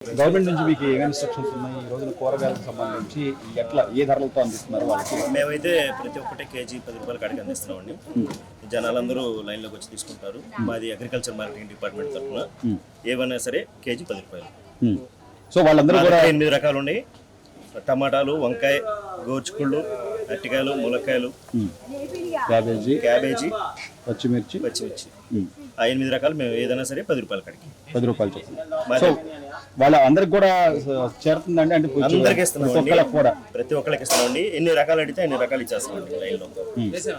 Government నుంచి మీకు ఏమేమి ఇన్స్ట్రక్షన్స్ ఉన్నాయి? ఈ రోజున కూరగాయలకు సంబంధించి ఎట్లా ఏ ధరలతో అందిస్తున్నారు వాళ్ళకి? మేమైతే ప్రతి ఒక్కటే కేజీ 10 రూపాయలు కాడికి అందిస్తున్నామండి. జనాలందరూ లైన్లోకి వచ్చి తీసుకుంటారు. మాది అగ్రికల్చర్ మార్కెటింగ్ డిపార్ట్మెంట్ తరఫున ఏవైనా సరే కేజీ 10 రూపాయలు. సో వాళ్ళందరూ కూడా 8 రకాలు ఉన్నాయి. టమాటాలు, వంకాయ, గోర్చుకుళ్ళు, అరటికాయలు, ములక్కాయలు, క్యాబేజీ, పచ్చిమిర్చి. ఆ 8 రకాలు మేము ఏదైనా సరే 10 రూపాయల కాడికి 10 రూపాయలు చెప్పండి. సో వాళ్ళ అందరికి కూడా చేరుతుందండి? అంటే అందరికి ఇస్తున్నాం, ప్రతి ఒక్కరికి ఇస్తున్నామండి. ఎన్ని రకాలు అడిగితే అన్ని రకాలు ఇచ్చేస్తామండి లైన్లో.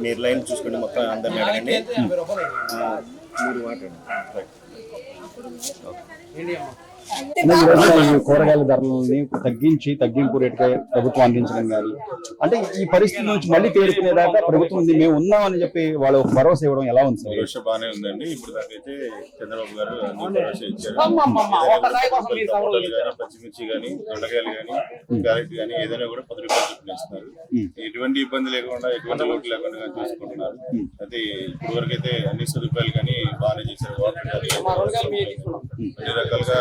మీరు లైన్ చూసుకోండి, మొత్తం అందరినీ అడగండి. కూరగాయల ధరలని తగ్గింపు రేటుగా ప్రభుత్వం అందించడం కానీ, అంటే ఈ పరిస్థితి నుంచి మళ్ళీ తేరుకునేదాకా ప్రభుత్వం మేము ఉన్నామని చెప్పి వాళ్ళు ఒక భరోసా ఇవ్వడం ఎలా ఉంది సార్? భరోసా బాగానే ఉందండి. ఇప్పుడు దాకైతే చంద్రబాబు గారు భరోసా ఇచ్చారు. పచ్చిమిర్చి కానీ, దొండకాయలు కానీ, క్యారెట్ కానీ ఏదైనా కూడా 10 రూపాయలు చొప్పున ఇస్తున్నారు. ఎటువంటి ఇబ్బంది లేకుండా, ఎటువంటి లోటు లేకుండా చూసుకుంటున్నారు. అయితే ఇప్పుడు వరకు అయితే అన్ని సదుపాయాలు కానీ బాగానే చేశారు. వాటర్ కానీ అన్ని రకాలుగా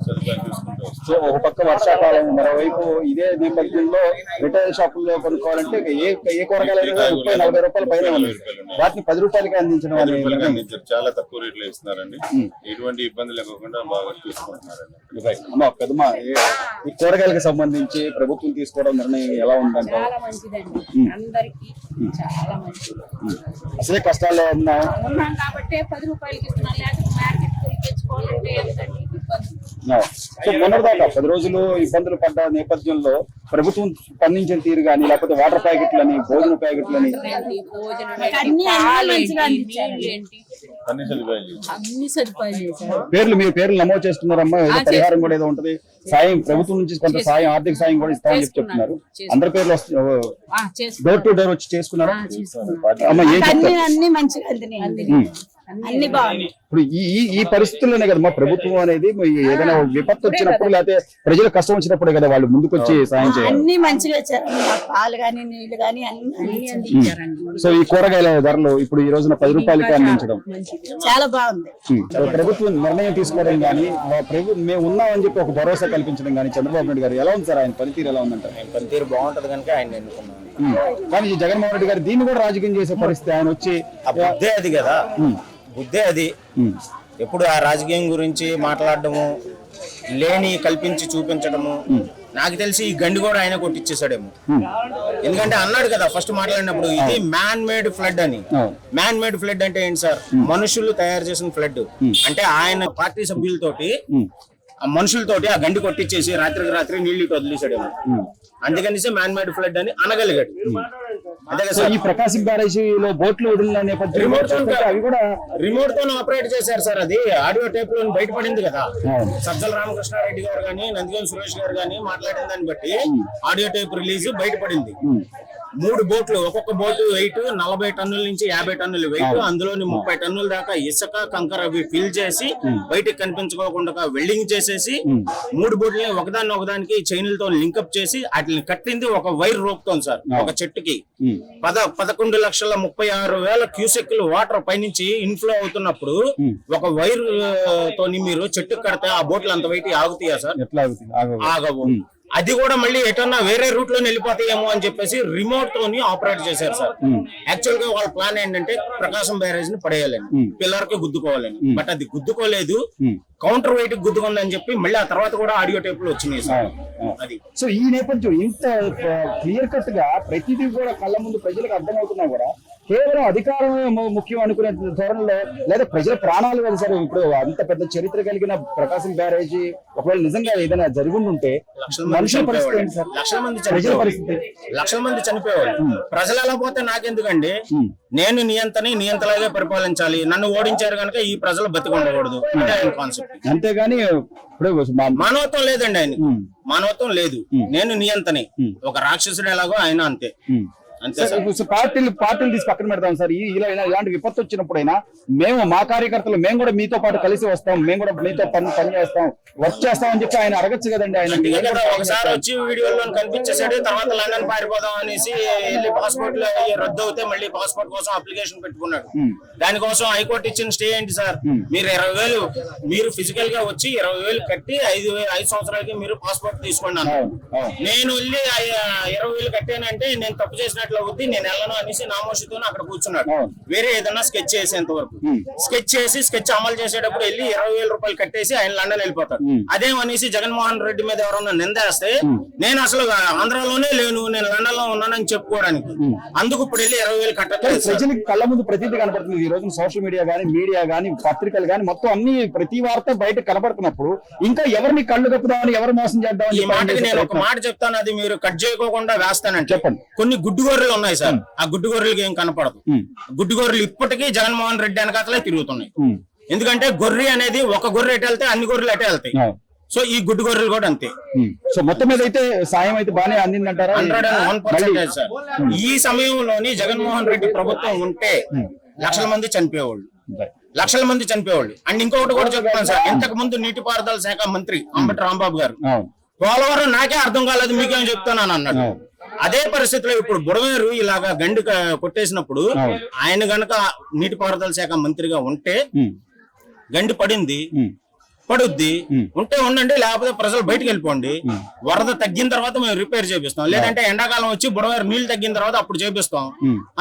సదుపాయాలు చూసుకుంటూ వస్తారు. సో ఒక పక్క వర్షాకాలం, మరోవైపు ఇదే నేపథ్యంలో రిటైల్ షాపుల్లో కొనుక్కోవాలంటే ఏ కూరగాయలు 30-40 రూపాయల పైన వాటిని 10 రూపాయలకి అందించడం అందించారు. చాలా తక్కువ రేట్లు ఇస్తున్నారండి. ఎటువంటి ఇబ్బంది లేకుండా బాగా చూసుకుంటున్నారండి. పెద్దమా, ఈ కూరగాయలకు సంబంధించి ప్రభుత్వం తీసుకోవడం నిర్ణయం ఎలా ఉందంటే? అసలే కష్టాల్లో ఉన్నాం కాబట్టి 10 రూపాయలకి ఇస్తున్నాం. సో మొన్నటిదాకా 10 రోజులు ఇబ్బందులు పడ్డ నేపథ్యంలో ప్రభుత్వం స్పందించిన తీరు కానీ, లేకపోతే వాటర్ ప్యాకెట్లని, భోజన ప్యాకెట్లని అన్ని సదుపాయాలు చేశారు. మీరు పేర్లు నమోదు చేస్తున్నారమ్మా? ఏదో పరిహారం కూడా ఏదో ఉంటది, సాయం ప్రభుత్వం నుంచి కొంత సాయం, ఆర్థిక సాయం కూడా ఇస్తామని చెప్పి చెప్తున్నారు. అందరి పేర్లు డోర్ టు డోర్ వచ్చి చేసుకున్నారా? అన్ని మంచిగా అన్ని బాగుంది. ఇప్పుడు ఈ పరిస్థితుల్లోనే కదమ్మా ప్రభుత్వం అనేది ఏదైనా విపత్తు వచ్చినప్పుడు, లేకపోతే ప్రజలకు కష్టం వచ్చినప్పుడే కదా వాళ్ళు ముందుకొచ్చి సాయం చేయాలి. అన్ని మంచిగా ఇచ్చారు, పాలు గానీ నీళ్లు గానీ అన్ని అందించారండి. సో ఈ కూరగాయల ధరలు ఇప్పుడు ఈ రోజున 10 రూపాయలకి అందించడం చాలా బాగుంది. ప్రభుత్వం నిర్ణయం తీసుకోవడం కానీ, మేము ఉన్నామని చెప్పి ఒక భరోసా కల్పించడం కానీ, చంద్రబాబు నాయుడు గారు ఎలా ఉంది సార్? ఆయన పనితీరు ఎలా ఉందంటారు? ఆయన పనితీరు బాగుంటది కనుక ఆయన ఎన్నుకున్నాం. కానీ ఈ జగన్మోహన్ రెడ్డి గారు దీన్ని కూడా రాజకీయం చేసే పరిస్థితి, ఆయన వచ్చి బుద్ధే అది కదా, బుద్ధే అది. ఎప్పుడు ఆ రాజకీయం గురించి మాట్లాడటము, లేని కల్పించి చూపించడము. నాకు తెలిసి ఈ గండి కూడా ఆయన కొట్టించేసాడేమో. ఎందుకంటే అన్నాడు కదా ఫస్ట్ మాట్లాడినప్పుడు, ఇది మ్యాన్ మేడ్ ఫ్లడ్ అని. మ్యాన్ మేడ్ ఫ్లడ్ అంటే ఏంటి సార్? మనుషులు తయారు చేసిన ఫ్లడ్. అంటే ఆయన పార్టీ సభ్యులతోటి, ఆ మనుషులతోటి ఆ గండి కొట్టించేసి రాత్రికి రాత్రి నీళ్ళు వదిలేసాడేమో. అందుకనిసే మ్యాన్ మేడ్ ఫ్లడ్ అని అనగలిగాడు. ఈ ప్రకాశం బ్యారేజీలో బోట్లు వదిలిన నేపథ్యంలో అవి కూడా రిమోట్ తో ఆపరేట్ చేశారు సార్. అది ఆడియో టేప్ లో బయటపడింది కదా. సజ్జల రామకృష్ణారెడ్డి గారు కానీ, నందిగం సురేష్ గారు కానీ మాట్లాడిన దాన్ని బట్టి ఆడియో టేప్ రిలీజ్ బయటపడింది. 3 బోట్లు, ఒక్కొక్క బోటు వెయిట్ 40 టన్నుల నుంచి 50 టన్నుల వెయిట్. అందులోని 30 టన్నుల దాకా ఇసుక, కంకర అవి ఫిల్ చేసి బయటకు కనిపించుకోకుండా వెల్డింగ్ చేసేసి 3 బోట్లని ఒకదానికి చైన్లతో లింకప్ చేసి వాటిని కట్టింది ఒక వైర్ రోప్ తో సార్. ఒక చెట్టుకి 11,36,36,000 క్యూసెక్లు వాటర్ పైనుంచి ఇన్ఫ్లో అవుతున్నప్పుడు ఒక వైర్ తోని మీరు చెట్టుకు కడితే ఆ బోట్లు అంత వెయిట్ ఆగుతాయా సార్? ఆగవు. అది కూడా మళ్ళీ ఎటన్నా వేరే రూట్ లో వెళ్ళిపోతాయేమో అని చెప్పేసి రిమోట్ తోని ఆపరేట్ చేశారు సార్. యాక్చువల్ గా వాళ్ళ ప్లాన్ ఏంటంటే ప్రకాశం బ్యారేజ్ ని పడేయాలని, పిల్లర్ కి గుద్దుకోవాలని. బట్ అది గుద్దుకోలేదు, కౌంటర్ వెయిట్ గుద్దుకుందని చెప్పి మళ్ళీ ఆ తర్వాత కూడా ఆడియో టేప్ లో వచ్చినాయి సార్. అది సో ఈ నేపథ్యం ఇంత క్లియర్ కట్ గా ప్రతిదీ కూడా కళ్ళ ముందు ప్రజలకు అర్థమవుతున్నా కూడా కేవలం అధికారమే ముఖ్యం అనుకునే ధోరణిలో, లేదా ప్రజల ప్రాణాలు కదా సార్. ఇప్పుడు అంత పెద్ద చరిత్ర కలిగిన ప్రకాశం బ్యారేజీ ఒకవేళ నిజంగా ఏదైనా జరుగుంటే మనుషుల పరిస్థితి ఏంటి సార్? లక్షల మంది చనిపోయేవాళ్ళు. ప్రజలు ఎలా పోతే నాకెందుకండి? నేను నియంతలాగే పరిపాలించాలి. నన్ను ఓడించారు కనుక ఈ ప్రజలు బతికొండకూడదు అంటే ఆయన కాన్సెప్ట్. అంతేగాని ఇప్పుడు మానవత్వం లేదండి ఆయన. మానవత్వం లేదు. నేను నియంతని, ఒక రాక్షసుడు ఎలాగో ఆయన అంతే. అంతే సార్. పార్టీలు తీసి పక్కన పెడతాం సార్. ఇలాంటి విపత్తు వచ్చినప్పుడైనా మేము మా కార్యకర్తలు మేము కూడా మీతో పాటు కలిసి వస్తాం, మేము కూడా మీతో పని చేస్తాం, వర్క్ చేస్తాం అని చెప్పి ఆయన అడగచ్చు కదండి. ఆయన ఇక్కడ ఒకసారి వచ్చి వీడియోలో కనిపించేసాడు, తర్వాత లండన్ పారిపోదాం అనేసి వెళ్ళి పాస్పోర్ట్ రద్దు అవుతే మళ్ళీ పాస్పోర్ట్ కోసం అప్లికేషన్ పెట్టుకున్నాడు. దానికోసం హైకోర్టు ఇచ్చిన స్టే ఏంటి సార్? మీరు 20,000 మీరు ఫిజికల్ గా వచ్చి 20,000 కట్టి 5 సంవత్సరాలకి మీరు పాస్పోర్ట్ తీసుకోండి అన్నారు. నేను వెళ్ళి 20,000 కట్టానంటే నేను తప్పు చేసినట్లు అవుద్ది, నేను వెళ్ళను అనేసి నామోషితో అక్కడ కూర్చున్నాడు. వేరే ఏదన్నా స్కెచ్ చేసేంత వరకు స్కెచ్ చేసి స్కెచ్ అమలు చేసేటప్పుడు వెళ్ళి 20,000 రూపాయలు కట్టేసి ఆయన లండన్ వెళ్ళిపోతాడు. అదేమనేసి జగన్మోహన్ రెడ్డి మీద ఎవరన్నా నిందేస్తే నేను అసలు ఆంధ్రాలోనే లేను, నేను లండన్ లో ఉన్నానని చెప్పుకోవడానికి, అందుకు ఇప్పుడు వెళ్ళి 20,000 కట్టలేదు. ప్రజలకు కళ్ళ ముందు ప్రతిదీ కనపడుతుంది. ఈ రోజు సోషల్ మీడియా మీడియా గానీ పత్రికలు గానీ మొత్తం అన్ని ప్రతి వార్త బయట కనపడుతున్నప్పుడు ఇంకా ఎవరిని కళ్ళు కప్పుదామని, ఎవరు మోసం చేద్దామని. ఈ మాటకి నేను ఒక మాట చెప్తాను, అది మీరు కట్ చేయకోకుండా వేస్తానండి. చెప్పండి. కొన్ని గుడ్డు గొర్రెలు ఉన్నాయి సార్, ఆ గుడ్డు గొర్రెలకి ఏం కనపడదు. గుడ్డు గొర్రెలు ఇప్పటికీ జగన్మోహన్ రెడ్డి వెనకాతలే తిరుగుతున్నాయి. ఎందుకంటే గొర్రె అనేది ఒక గొర్రె ఎటు వెళ్తే అన్ని గొర్రెలు ఎటే వెళ్తాయి. సో ఈ గుడ్డు గొర్రెలు కూడా అంతే. సో మొత్తం మీద అయితే సాయం అయితే బాగానే అందిందంటారా? 101% సార్. ఈ సమయంలోని జగన్మోహన్ రెడ్డి ప్రభుత్వం ఉంటే లక్షల మంది చనిపోయేవాళ్ళు. అండ్ ఇంకొకటి కూడా చెప్తాను సార్, ఇంతకు ముందు నీటిపారుదల శాఖ మంత్రి అంబటి రాంబాబు గారు పోలవరం నాకే అర్థం కాలేదు మీకేం చెప్తానని అన్నాడు. అదే పరిస్థితిలో ఇప్పుడు బుడమేరు ఇలాగా గండి కొట్టేసినప్పుడు ఆయన గనక నీటిపారుదల శాఖ మంత్రిగా ఉంటే గండి పడుద్ది, ఉంటే ఉండండి, లేకపోతే ప్రజలు బయటకు వెళ్ళిపోండి. వరద తగ్గిన తర్వాత మేము రిపేర్ చేపిస్తాం, లేదంటే ఎండాకాలం వచ్చి బుడమేరు నీళ్లు తగ్గిన తర్వాత అప్పుడు చేపిస్తాం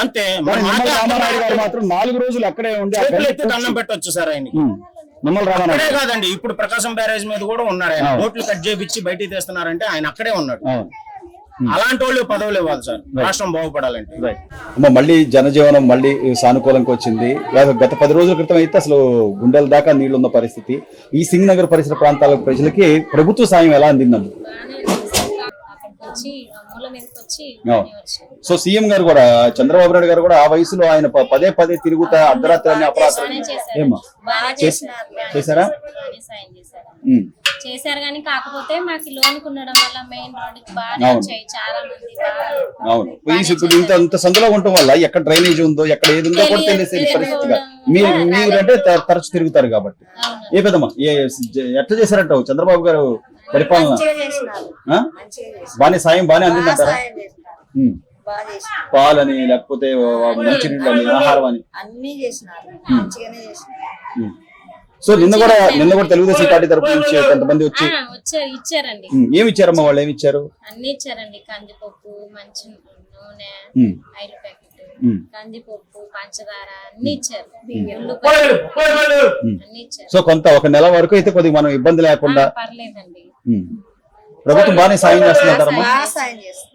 అంతే. మాత్రం 4 రోజులు అక్కడే ఉండి దండం పెట్టొచ్చు సార్ ఆయనకి. అక్కడే కాదండి, ఇప్పుడు ప్రకాశం బ్యారేజ్ మీద కూడా ఉన్నారు ఆయన. ఓట్లు కట్ చేపించి బయటికి తీస్తున్నారంటే ఆయన అక్కడే ఉన్నాడు. అలాంటి వాళ్ళు పదవులు ఇవ్వాలి సార్, రాష్ట్రం బాగుపడాలంటే. మళ్ళీ జనజీవనం మళ్ళీ సానుకూలంగా వచ్చింది. గత 10 రోజుల క్రితం అయితే అసలు గుండెల దాకా నీళ్లున్న పరిస్థితి. ఈ సింగ్ నగర్ పరిసర ప్రాంతాల ప్రజలకి ప్రభుత్వ సాయం ఎలా అందిందండి? సో సీఎం గారు కూడా, చంద్రబాబు నాయుడు గారు కూడా ఆ వయసులో ఆయన పదే తిరుగుతా అర్ధరాత్రి అపరాత్రి ఏమా చేశారా? చేశారు కానీ కాకపోతే మాకు లోన్ ఉండడం వల్ల మెయిన్ రోడ్ బాగా వచ్చాయి, చాలా మంది. ఇంత సందులో ఉండటం వల్ల ఎక్కడ డ్రైనేజ్ ఉందో ఎక్కడ ఏది ఉందో కూడా తెలిసే పరిస్థితిగా మీరంటే తరచు తిరుగుతారు కాబట్టి. ఏ పెద్దమ్మా ఎట్లా చేశారంటావు చంద్రబాబు గారు పరిపాలన? సాయం బానే అందిందంటారా? పాలని లేకపోతే మంచినీళ్ళు అని, ఆహారం అని అన్ని చేసినారు. సో నిన్న కూడా తెలుగుదేశం పార్టీ తరపు నుంచి కొంతమంది వచ్చి ఇచ్చారండి. ఏమి ఇచ్చారమ్మా? వాళ్ళు ఏమి ఇచ్చారు? అన్ని ఇచ్చారండి. కందిపప్పు, మంచి నూనె, ఆయిల్ ప్యాకెట్, కందిపప్పు, పంచదార అన్ని ఇచ్చారు. అన్ని ఇచ్చారు. సో కొంత ఒక నెల వరకు అయితే కొద్దిగా మనం ఇబ్బంది లేకుండా పర్లేదండి. ప్రభుత్వం బాగానే సాయం చేస్తుందంటారమ్మా? సాయం చేస్తుంది.